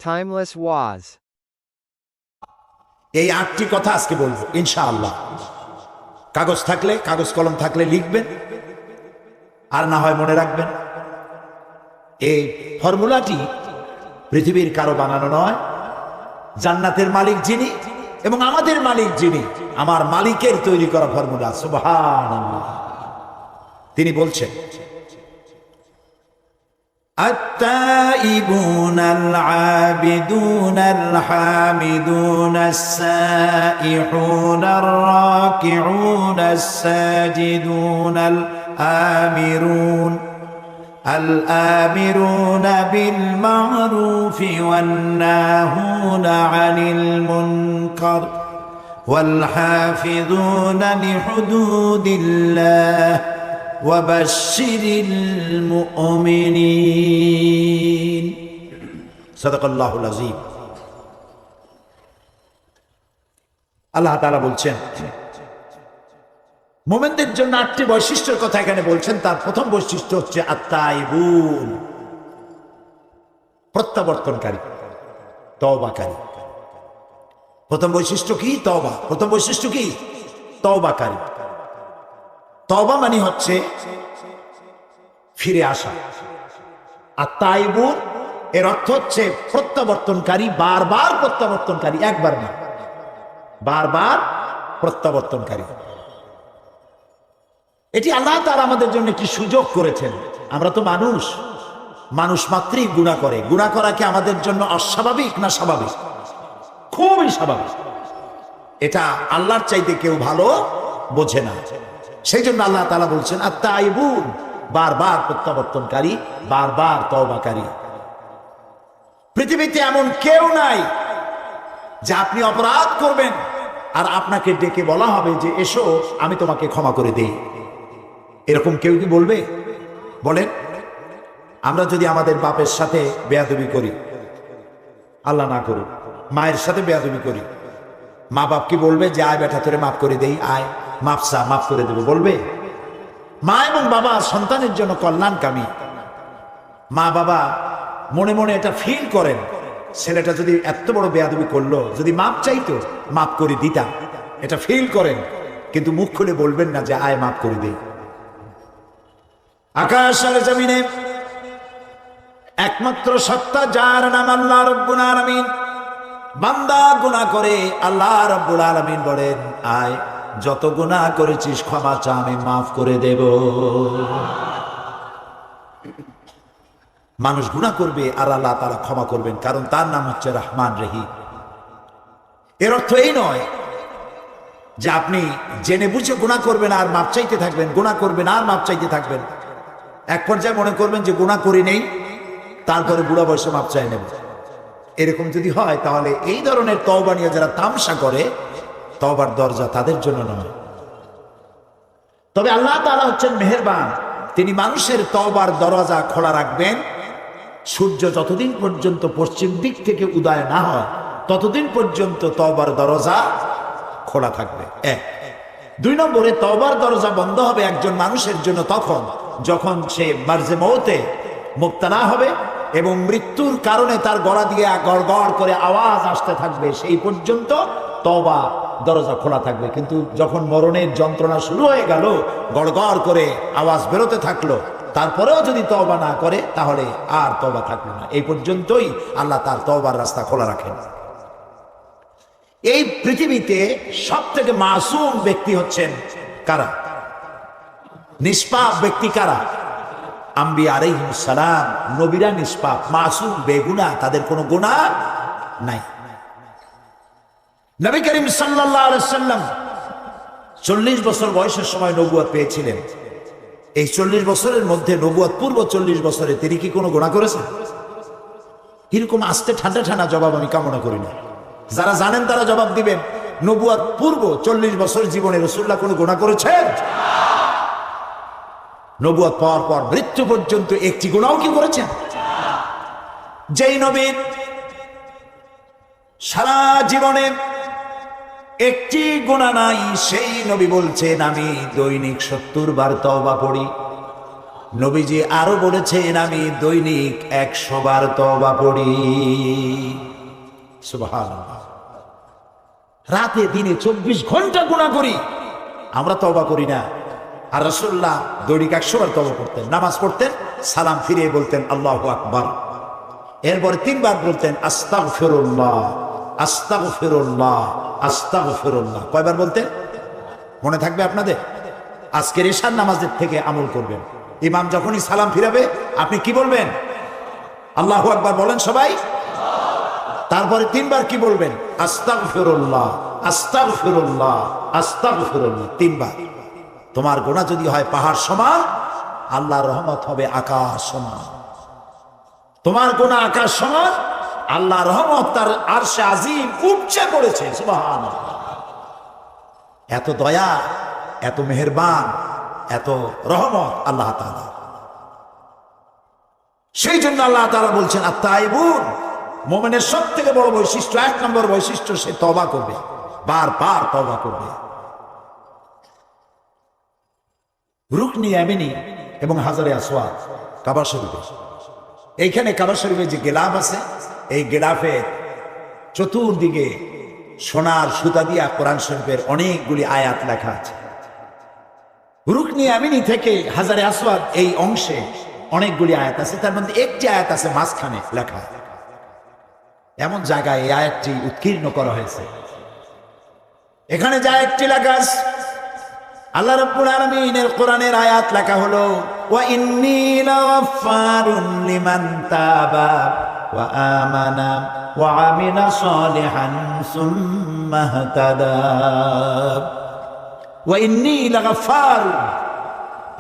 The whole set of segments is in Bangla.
Timeless Waz. এই 8টি কথা আজকে বলবো ইনশাআল্লাহ। কাগজ থাকলে, কাগজ কলম থাকলে লিখবেন, আর না হয় মনে রাখবেন। এই ফর্মুলাটি পৃথিবীর কারো বানানো নয়। জান্নাতের মালিক যিনি এবং আমাদের মালিক যিনি, আমার মালিকের তৈরি করা ফর্মুলা। সুবহানাল্লাহ। তিনি বলছেন, التائبون العابدون الحامدون السائحون الراكعون الساجدون الآمرون بالمعروف والناهون عن المنكر والحافظون لحدود الله وبشر المؤمنين صدق الله العظيم। আল্লাহ তাআলা বলছেন, মুমিনদের জন্য 8টি বৈশিষ্ট্যের কথা এখানে বলছেন। তার প্রথম বৈশিষ্ট্য হচ্ছে আত-তাইবুন, প্রত্যাবর্তনকারী, তওবাকারী। প্রথম বৈশিষ্ট্য কি? তওবা। প্রথম বৈশিষ্ট্য কি? তওবাকারী। তওবা মানে হচ্ছে ফিরে আসা। আর তাইবুন এর অর্থ হচ্ছে প্রত্যাবর্তনকারী, বারবার প্রত্যাবর্তনকারী, একবার না, বারবার প্রত্যাবর্তনকারী। এটি আল্লাহ তাআলা আমাদের জন্য একটি সুযোগ করেছেন। আমরা তো মানুষ মাত্রই গুনাহ করে। গুনাহ করা কি আমাদের জন্য অস্বাভাবিক না স্বাভাবিক? খুবই স্বাভাবিক। এটা আল্লাহর চাইতে কেউ ভালো বোঝে না। সেই জন্য আল্লাহ তাআলা বলছেন আত-তাইবুন, বারবার প্রত্যাবর্তনকারী, বারবার তওবাকারী। পৃথিবীতে এমন কেউ নাই যে আপনি অপরাধ করবেন আর আপনাকে ডেকে বলা হবে যে এসো আমি তোমাকে ক্ষমা করে দেই। এরকম কেউ কি বলবে? বলেন। আমরা যদি আমাদের বাপের সাথে বেয়াদবি করি, আল্লাহ না করুক, মায়ের সাথে বেয়াদবি করি, মা বাপ কি বলবে যে আয় বেটা তোরে মাফ করে দেই, আয় মাফসা, মাফ করে দেবো? বলবে? মা এবং বাবা সন্তানের জন্য কল্যাণকামী। মা বাবা মনে মনে এটা ফিল করেন, ছেলেটা যদি এত বড় বেয়াদবি করলো, যদি মাপ চাইতো মাফ করে দিতাম, এটা ফিল করেন, কিন্তু মুখ খুলে বলবেন না যে আয় মাফ করে দেই। আকাশ আর জমিনে একমাত্র সত্তা যার নাম আল্লাহ রাব্বুল আলামিন। বান্দা গুনাহ করে, আল্লাহ রাব্বুল আলামিন বলেন আয় যত গুনাহ করেছিস ক্ষমা চা, আমি মাফ করে দেব। মানুষ গুনাহ করবে আর আল্লাহ তাআলা ক্ষমা করবেন, কারণ তার নাম হচ্ছে রহমান রহিম। এর অর্থ এই নয় যে আপনি জেনে বুঝে গুনাহ করবেন আর মাপ চাইতে থাকবেন, গুনাহ করবেন আর মাপ চাইতে থাকবেন। এক পর্যায়ে মনে করবেন যে গুনাহ করি নেই, তারপরে বুড়া বয়সে মাপ চাই নেব। এরকম যদি হয় তাহলে এই ধরনের তওবা নিয়ে যারা তামসা করে, তওবার দরজা তাদের জন্য নয়। তবে আল্লাহ তাআলা হচ্ছেন মেহেরবান। তিনি মানুষের তওবার দরজা খোলা রাখবেন। সূর্য যতদিন পর্যন্ত পশ্চিম দিক থেকে উদয় না হয় ততদিন পর্যন্ত তওবার দরজা খোলা থাকবে। 1। 2 নম্বরে, তওবার দরজা বন্ধ হবে একজন মানুষের জন্য তখন যখন সে মার্জে মউতে মুবতালা হবে এবং মৃত্যুর কারণে তার গলা দিয়ে গড়গড় করে আওয়াজ আসতে থাকবে, সেই পর্যন্ত তওবা দরজা খোলা থাকবে। কিন্তু যখন মরণের যন্ত্রণা শুরু হয়ে গেল, গড়গড় করে আওয়াজ বেরোতে থাকলো, তারপরেও যদি তওবা না করে তাহলে আর তওবা থাকলো না। এই পর্যন্তই আল্লাহ তার তওবার রাস্তা খোলা রাখেন। এই পৃথিবীতে সব থেকে মাসুম ব্যক্তি হচ্ছেন কারা? নিষ্পাপ ব্যক্তি কারা? আম্বিয়া আলাইহিস সালাম। নবীরা নিষ্পাপ, মাসুম, বেগুনাহ, তাদের কোনো গুনাহ নাই। নবী করিম সাল্লাল্লাহু আলাইহি সাল্লাম 40 বছর বয়সের সময় নবুয়ত পেয়েছিলেন। এই 40 বছরের মধ্যে, নবুয়ত পূর্ব 40 বছরে তিনি কি কোনো গুনাহ করেছেন? এরকম আস্তে ঠান্ডা ঠান্ডা জবাব আমি কামনা করি না। যারা জানেন তারা জবাব দিবেন। নবুয়ত পূর্ব 40 বছর জীবনে রাসূলুল্লাহ কোনো গুনাহ করেছেন? নবুয়ত পাওয়ার পর মৃত্যু পর্যন্ত একটি গুনাহও কি করেছেন? যেই নবীর সারা জীবনে একটি গুনাহ নাই, সেই নবী বলছেন আমি দৈনিক 70 বার তওবা পড়ি। নবীজি আরো বলেছেন আমি দৈনিক 100 বার তওবা পড়ি। সুবহানাল্লাহ। রাতে দিনে 24 ঘন্টা গুনাহ করি, আমরা তওবা করি না। আর রাসূলুল্লাহ দৈনিক 100 বার তওবা করতেন। নামাজ পড়তেন, সালাম ফিরিয়ে বলতেন আল্লাহু আকবার, এরপরে 3 বার বলতেন আস্তাগফিরুল্লাহ আস্তাগফিরুল্লাহ আস্তাগফিরুল্লাহ। কয়বার বলতেন মনে থাকবে আপনাদের? আজকের এশার নামাজের থেকে আমল করবেন। ইমাম যখনই সালাম ফিরাবে আপনি কি বলবেন? আল্লাহু আকবার বলেন সবাই। তারপরে 3 বার কি বলবেন? আস্তাগফিরুল্লাহ আস্তাগফিরুল্লাহ আস্তাগফিরুল্লাহ 3 বার। তোমার গুনাহ যদি হয় পাহাড় সমান, আল্লাহর রহমত হবে আকাশ সমান। তোমার গুনাহ আকাশ সমান, আল্লাহর রহমত তার আরশে আজিম উপচে পড়েছে। সুবহানাল্লাহ। এত দয়া, এত মেহেরবান, এত রহমত আল্লাহ তাআলা। সেই জন্য আল্লাহ তাআলা বলছেন আত-তাইবুন, মুমিনের সবথেকে বড় বৈশিষ্ট্য, 1 নম্বর বৈশিষ্ট্য, সে তওবা করবে, বারবার তওবা করবে। রুকনি ইয়ামিনী এবং হাজারে আসওয়াদ কাবা শরীফে, এইখানে কাবা শরীফে যে গিলাফ আছে, এই গিলাফে চতুর্দিকে সোনার সুতা দিয়া কোরআন শরীফের অনেকগুলি আয়াত লেখা আছে। রুকনি ইয়ামিনী থেকে হাজারে আসওয়াদ এই অংশে অনেকগুলি আয়াত আছে, তার মধ্যে একটি আয়াত আছে মাঝখানে লেখা। এমন জায়গায় এই আয়াতটি উৎকীর্ণ করা হয়েছে। এখানে যে আয়াতটি লেখা আছে, আল্লাহ রাব্বুল আলামিনের কোরআনের আয়াত লেখা হলো ওয়া ইন্নী লাগাফফারুন লিমান তাবা ওয়া আমানা ওয়া আমিলা সালিহান সুম্মা ইহতাদা। ওয়া ইন্নী লাগাফফার,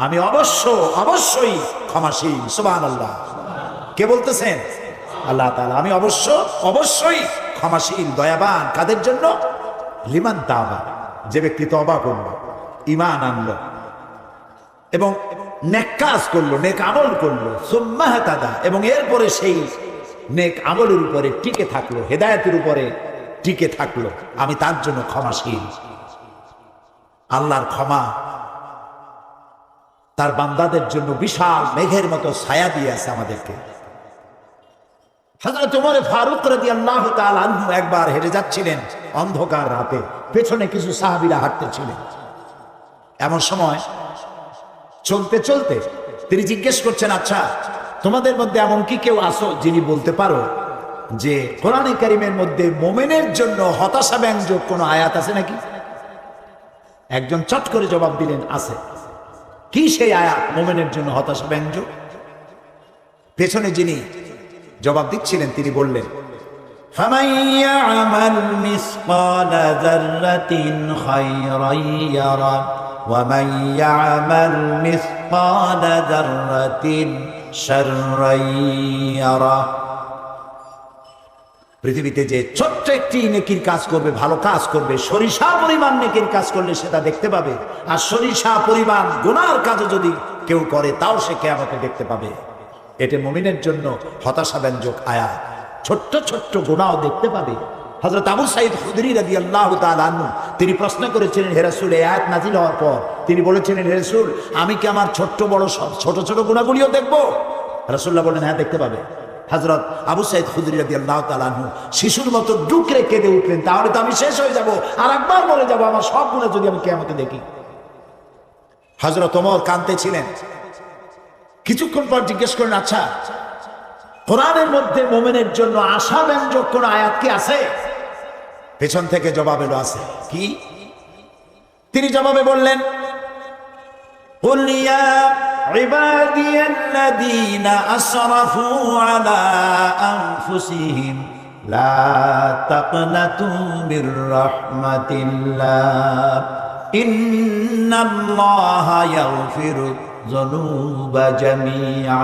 আমি অবশ্যই ক্ষমাশীল। সুবহানাল্লাহ। কে বলতেছেন? আল্লাহ তাআলা। আমি অবশ্যই ক্ষমাশীল, দয়াবান। কাদের জন্য? লিমান তাবা, যে ব্যক্তি তওবা করলো, ঈমান আনলো এবং নেক কাজ করলো, নেক আমল করলো, সুম্মা ইহতাদা, এবং এরপরে সেই নেক আমলের উপরে টিকে থাকলো, হেদায়েতের উপরে টিকে থাকলো, আমি তার জন্য ক্ষমাশীল। আল্লাহর ক্ষমা তার বান্দাদের জন্য বিশাল মেঘের মতো ছায়া দিয়ে আছে আমাদেরকে। হযরত ওমর ফারুক রাদিয়াল্লাহু তাআলা আনহু একবার হেঁটে যাচ্ছিলেন অন্ধকার রাতে, পেছনে কিছু সাহাবীরা হাঁটতেছিলেন। এমন সময় চলতে চলতে তিনি জিজ্ঞেস করছেন, আচ্ছা তোমাদের মধ্যে এমন কি কেউ আছো যিনি বলতে পারো যে কোরআনে কারীমের মধ্যে মুমিনের জন্য হতাশা ব্যঞ্জক কোনো আয়াত আছে নাকি? একজন চট করে জবাব দিলেন, আছে। কি সেই আয়াত মুমিনের জন্য হতাশা ব্যঞ্জক? পেছনে যিনি জবাব দিচ্ছিলেন তিনি বললেন, ফামান ইয়ামাল মিসকালা যাররাতিন খায়রান ইয়ারা ওয়া মান ইয়ামাল মিসকালা যাররাতিন শাররান ইয়ারা। পৃথিবীতে যে ছোট্ট একটি নেকির কাজ করবে, ভালো কাজ করবে, সরিষা পরিমাণ নেকির কাজ করলে সেটা দেখতে পাবে, আর সরিষা পরিমাণ গুনার কাজ যদি কেউ করে তাও সে কিয়ামতে দেখতে পাবে। এটা মুমিনের জন্য হতাশা ব্যঞ্জক আয়াত। ছোট্ট ছোট্ট গুনাহও দেখতে পাবে। হযরত আবু সাঈদ খুদরি রাদিয়াল্লাহু তাআলা আনহু তিনি প্রশ্ন করেছিলেন, হে রাসূল, এই আয়াত নাযিল হওয়ার পর তিনি বলেছিলেন, হে রাসূল, আমি কি আমার ছোট বড় সব ছোট ছোট গুনাহগুলিও দেখব? রাসূলুল্লাহ বলেন, হ্যাঁ দেখতে পাবে। হযরত আবু সাঈদ খুদরি রাদিয়াল্লাহু তাআলা আনহু শিশুর মতো ডুকরে কেঁদে উঠলেন, তাহলে তো আমি শেষ হয়ে যাব, আর একবার মরে যাব, আমার সব গুনাহ যদি আমি কিয়ামতে দেখি। হযরত ওমর কাঁদতেছিলেন। কিছুক্ষণ পর জিজ্ঞেস করেন, আচ্ছা কোরআনের মধ্যে মুমিনের জন্য আশা ব্যঞ্জক কোন আয়াত কি আছে? পেছন থেকে জবাব এলো, আছে। কি? তিনি জবাবে বললেন, কুল ইয়া ইবাদিয়াল্লাযীনা আসরাফু আলা আনফুসিহিম লা তাকনাতু মির রাহমাতিল্লাহ ইন্নাল্লাহা ইয়াগফিরু যুনুবা জামিআ।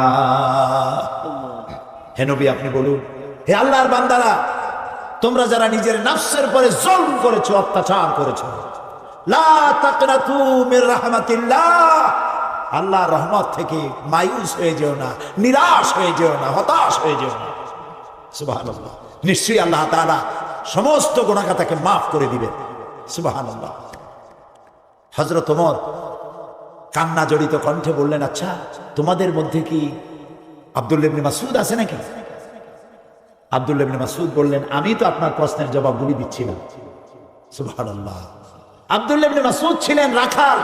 হে নবী, আপনি বলুন, হে আল্লাহর বান্দারা, তোমরা যারা নিজের নফসের উপরে জুলম করেছো, অত্যাচার করেছো, লা তাকনাতু মির রাহমাতিল্লাহ, আল্লাহর রহমত থেকে মায়ুস হয়ে যেও না, নিরাশ হয়ে যেও না, হতাশ হয়ে যেও না। সুবহানাল্লাহ। নিশ্চয়ই আল্লাহ তাআলা সমস্ত গুনাহকে মাফ করে দিবেন। সুবহানাল্লাহ। হযরত ওমর কান্না জড়িত কণ্ঠে বললেন, আচ্ছা তোমাদের মধ্যে কি আব্দুল্লাহ ইবনে মাসউদ আছে নাকি? আব্দুল্লাহ ইবনে মাসউদ বললেন, আমি তো আপনার প্রশ্নের জবাবগুলি দিচ্ছিলাম। সুবহানাল্লাহ। আব্দুল্লাহ ইবনে মাসউদ ছিলেন রাখাল,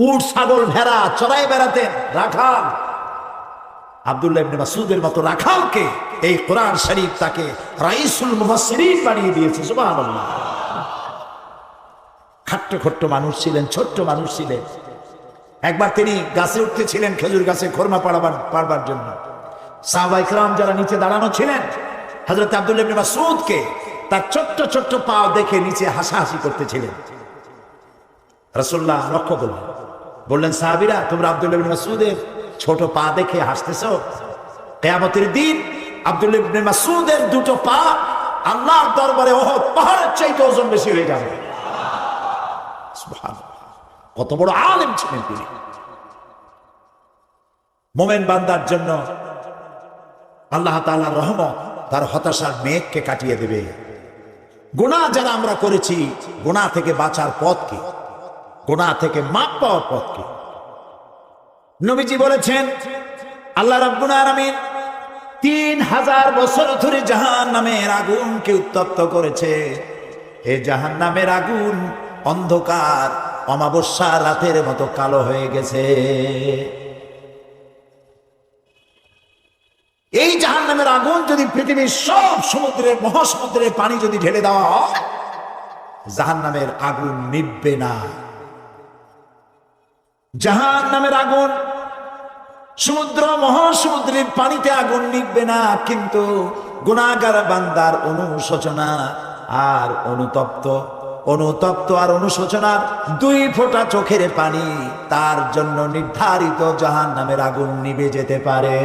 উট ছাগল ভেড়া চড়াই বেড়াতেন, রাখাল। আব্দুল্লাহ ইবনে মাসউদের মতো রাখালকে এই কোরআন শরীফ তাকে রাইসুল মুফাসসিরিন বানিয়ে দিয়েছে। সুবহানাল্লাহ। খাট্ট খট্ট মানুষ ছিলেন, ছোট্ট মানুষ ছিলেন। একবার তিনি গাছে উঠতেছিলেন খেজুর গাছে খোরমা পাড়বার জন্য। সাহাবায়ে কেরাম যারা নিচে দাঁড়ানো ছিলেন, হযরত আব্দুল্লাহ ইবনে মাসউদকে তার ছোট্ট ছোট্ট পা দেখে নিচে হাসাহাসি করতেছিলেন। রাসূলুল্লাহ লক্ষ্য করলেন, বললেন, সাহাবীরা তোমরা আব্দুল্লাহ ইবনে মাসউদের ছোট পা দেখে হাসতেছো? কিয়ামতের দিন আব্দুল্লাহ ইবনে মাসউদের দুটো পা আল্লাহর দরবারে উহুদ পাহাড়ের চাইতে ওজন বেশি হয়ে যাবে। সুবহানাল্লাহ। কত বড় আলেম ছিলেন তিনি। মোমেন বান্দার জন্য আল্লাহ তাআলার রহমত তার হতাশার মেঘকে কাটিয়ে দেবে। গুনাহ যারা আমরা করেছি, গুনাহ থেকে বাঁচার পথ কি? গুনাহ থেকে মাপ পাওয়ার পথ কি? নবীজি বলেছেন, আল্লাহ রাব্বুল আলামিন 3000 বছর ধরে জাহান্নামের আগুনকে উত্তপ্ত করেছে। এই জাহান্নামের আগুন অন্ধকার অমাবস্যা রাতের মতো কালো হয়ে গেছে। এই জাহান্নামের আগুন যদি পৃথিবীর সব সমুদ্রের মহাসমুদ্রের পানি যদি ঢেলে দেওয়া হয়, জাহান্নামের আগুন নিভবে না। জাহান্নামের আগুন সমুদ্র মহাসমুদ্রের পানিতে আগুন নিভবে না, কিন্তু গুনাহগার বান্দার অনুশোচনা আর অনুতপ্ত আর অনুশোচনার 2 ফোঁটা চোখের পানি তার জন্য নির্ধারিত জাহান্নামের আগুন নিভে যেতে পারে।